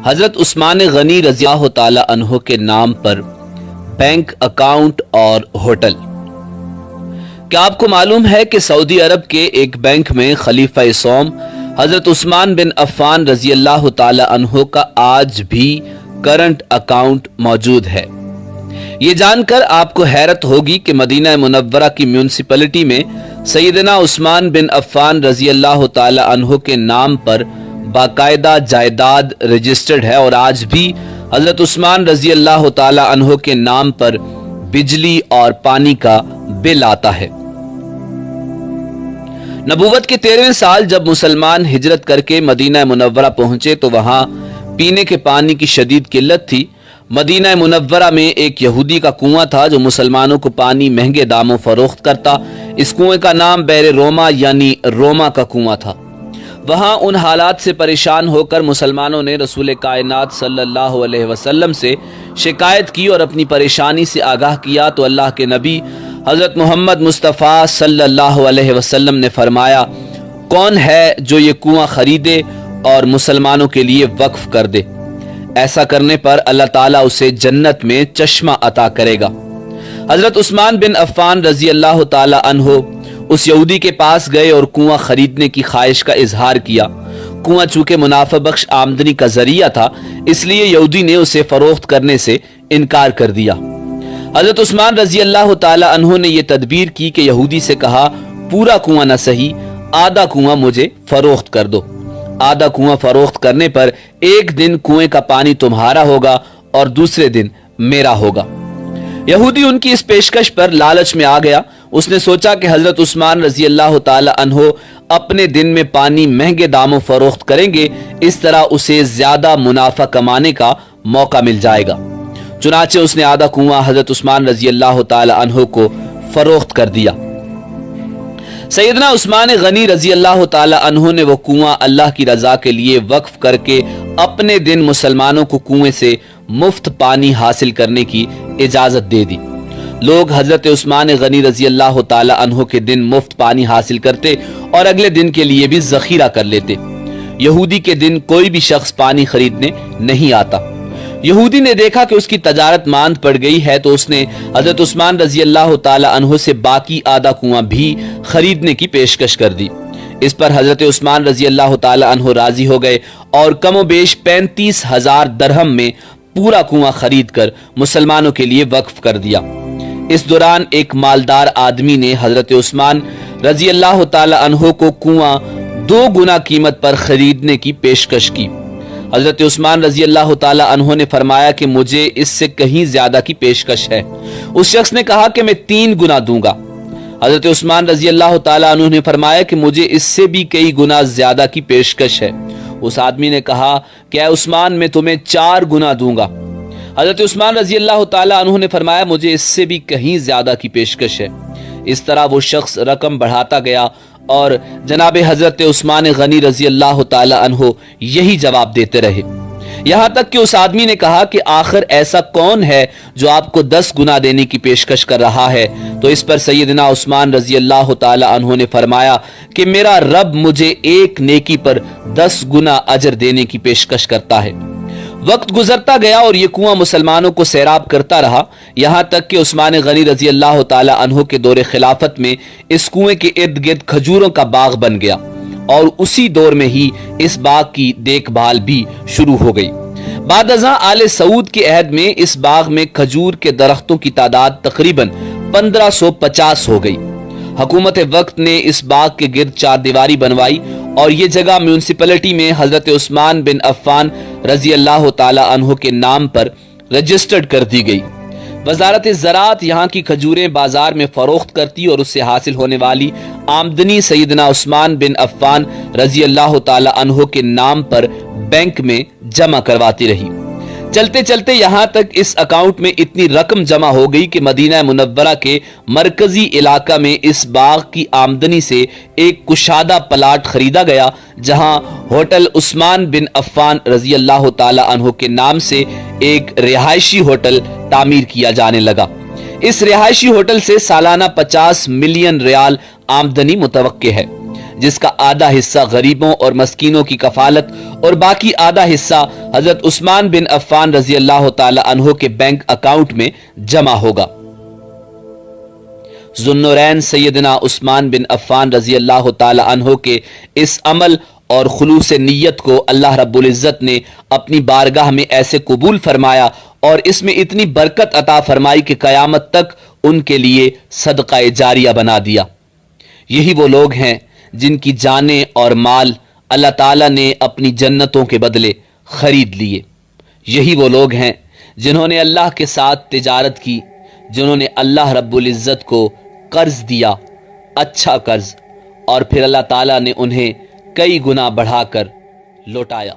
حضرت عثمان غنی رضی اللہ تعالی عنہ کے نام پر بینک اکاؤنٹ اور ہوٹل۔ کیا آپ کو معلوم ہے کہ سعودی عرب کے ایک بینک میں خلیفہ سوم حضرت عثمان بن عفان رضی اللہ تعالی عنہ کا آج بھی کرنٹ اکاؤنٹ موجود ہے؟ یہ جان کر آپ کو حیرت ہوگی کہ مدینہ منورہ کی میونسپلٹی میں سیدنا عثمان بن عفان رضی اللہ تعالی عنہ کے نام پر باقاعدہ جائیداد رجسٹرڈ ہے اور آج بھی حضرت عثمان رضی اللہ تعالی عنہ کے نام پر بجلی اور پانی کا بل آتا ہے۔ نبوت کے 13ویں سال جب مسلمان ہجرت کر کے مدینہ منورہ پہنچے تو وہاں پینے کے پانی کی شدید قلت تھی۔ مدینہ منورہ میں ایک یہودی کا کنواں تھا جو مسلمانوں کو پانی مہنگے داموں فروخت کرتا۔ اس کنویں کا نام بئر روما یعنی روما کا کنواں تھا۔ وہاں ان حالات سے پریشان ہو کر مسلمانوں نے رسول کائنات صلی اللہ علیہ وسلم سے شکایت کی اور اپنی پریشانی سے آگاہ کیا تو اللہ کے نبی حضرت محمد مصطفیٰ صلی اللہ علیہ وسلم نے فرمایا، کون ہے جو یہ کنواں خریدے اور مسلمانوں کے لیے وقف کر دے؟ ایسا کرنے پر اللہ تعالیٰ اسے جنت میں چشمہ عطا کرے گا۔ حضرت عثمان بن عفان رضی اللہ تعالی عنہ اس یہودی کے پاس گئے اور کنواں خریدنے کی خواہش کا اظہار کیا۔ کنواں چونکہ منافع بخش آمدنی کا ذریعہ تھا اس لیے یہودی نے اسے فروخت کرنے سے انکار کر دیا۔ حضرت عثمان رضی اللہ تعالی عنہ نے یہ تدبیر کی کہ یہودی سے کہا، پورا کنواں نہ صحیح، آدھا کنواں مجھے فروخت کر دو۔ آدھا کنواں فروخت کرنے پر ایک دن کنویں کا پانی تمہارا ہوگا اور دوسرے دن میرا ہوگا۔ یہودی ان کی اس پیشکش پر لالچ میں آ گیا۔ اس نے سوچا کہ حضرت عثمان رضی اللہ تعالی عنہ اپنے دن میں پانی مہنگے داموں فروخت کریں گے، اس طرح اسے زیادہ منافع کمانے کا موقع مل جائے گا۔ چنانچہ اس نے آدھا کنواں حضرت عثمان رضی اللہ تعالی عنہ کو فروخت کر دیا۔ سیدنا عثمان غنی رضی اللہ تعالی عنہ نے وہ کنواں اللہ کی رضا کے لیے وقف کر کے اپنے دن مسلمانوں کو کنویں سے مفت پانی حاصل کرنے کی اجازت دے دی۔ لوگ حضرت عثمان غنی رضی اللہ تعالی عنہ کے دن مفت پانی حاصل کرتے اور اگلے دن کے لیے بھی ذخیرہ کر لیتے۔ یہودی کے دن کوئی بھی شخص پانی خریدنے نہیں آتا۔ یہودی نے دیکھا کہ اس کی تجارت ماند پڑ گئی ہے تو اس نے حضرت عثمان رضی اللہ تعالی عنہ سے باقی آدھا کنواں بھی خریدنے کی پیشکش کر دی۔ اس پر حضرت عثمان رضی اللہ تعالی عنہ راضی ہو گئے اور کم و بیش 35,000 درہم میں پورا کنواں خرید کر مسلمانوں کے لیے وقف کر دیا۔ اس دوران ایک مالدار آدمی نے حضرت عثمان رضی اللہ تعالی عنہ کو کنواں 2 گنا قیمت پر خریدنے کی پیشکش کی۔ حضرت عثمان رضی اللہ تعالی عنہ نے فرمایا کہ مجھے اس سے کہیں زیادہ کی پیشکش ہے۔ اس شخص نے کہا کہ میں 3 گنا دوں گا۔ حضرت عثمان رضی اللہ تعالی عنہ نے فرمایا کہ مجھے اس سے بھی کئی گنا زیادہ کی پیشکش ہے۔ اس آدمی نے کہا کہ اے عثمان میں تمہیں 4 گنا دوں گا۔ حضرت عثمان رضی اللہ تعالی عنہ نے فرمایا مجھے اس سے بھی کہیں زیادہ کی پیشکش ہے۔ اس طرح وہ شخص رقم بڑھاتا گیا اور جناب حضرت عثمان غنی رضی اللہ تعالی عنہ یہی جواب دیتے رہے، یہاں تک کہ اس آدمی نے کہا کہ آخر ایسا کون ہے جو آپ کو 10 گنا دینے کی پیشکش کر رہا ہے؟ تو اس پر سیدنا عثمان رضی اللہ تعالی عنہ نے فرمایا کہ میرا رب مجھے ایک نیکی پر 10 گنا اجر دینے کی پیشکش کرتا ہے۔ وقت گزرتا گیا اور یہ کنواں مسلمانوں کو سیراب کرتا رہا، یہاں تک کہ عثمان غنی رضی اللہ تعالی عنہ کے دور خلافت میں اس کنویں کے ارد گرد کھجوروں کا باغ بن گیا اور اسی دور میں ہی اس باغ کی دیکھ بھال بھی شروع ہو گئی۔ بعد ازاں آل سعود کے عہد میں اس باغ میں کھجور کے درختوں کی تعداد تقریباً 1550 ہو گئی۔ حکومت وقت نے اس باغ کے گرد 4 دیواری بنوائی اور یہ جگہ میونسپلٹی میں حضرت عثمان بن عفان رضی اللہ تعالی عنہ کے نام پر رجسٹرڈ کر دی گئی۔ وزارت زراعت یہاں کی کھجوریں بازار میں فروخت کرتی اور اس سے حاصل ہونے والی آمدنی سیدنا عثمان بن عفان رضی اللہ تعالی عنہ کے نام پر بینک میں جمع کرواتی رہی۔ چلتے چلتے یہاں تک اس اکاؤنٹ میں اتنی رقم جمع ہو گئی کہ مدینہ منورہ کے مرکزی علاقہ میں اس باغ کی آمدنی سے ایک کشادہ پلاٹ خریدا گیا جہاں ہوٹل عثمان بن عفان رضی اللہ تعالی عنہ کے نام سے ایک رہائشی ہوٹل تعمیر کیا جانے لگا۔ اس رہائشی ہوٹل سے سالانہ 50 ملین ریال آمدنی متوقع ہے۔ جس کا آدھا حصہ غریبوں اور مسکینوں کی کفالت اور باقی آدھا حصہ حضرت عثمان بن عفان رضی اللہ تعالی عنہ کے بینک اکاؤنٹ میں جمع ہوگا۔ ذوالنورین سیدنا عثمان بن عفان رضی اللہ تعالی عنہ کے اس عمل اور خلوص نیت کو اللہ رب العزت نے اپنی بارگاہ میں ایسے قبول فرمایا اور اس میں اتنی برکت عطا فرمائی کہ قیامت تک ان کے لیے صدقہ جاریہ بنا دیا۔ یہی وہ لوگ ہیں جن کی جانیں اور مال اللہ تعالیٰ نے اپنی جنتوں کے بدلے خرید لیے۔ یہی وہ لوگ ہیں جنہوں نے اللہ کے ساتھ تجارت کی، جنہوں نے اللہ رب العزت کو قرض دیا، اچھا قرض، اور پھر اللہ تعالیٰ نے انہیں کئی گنا بڑھا کر لوٹایا۔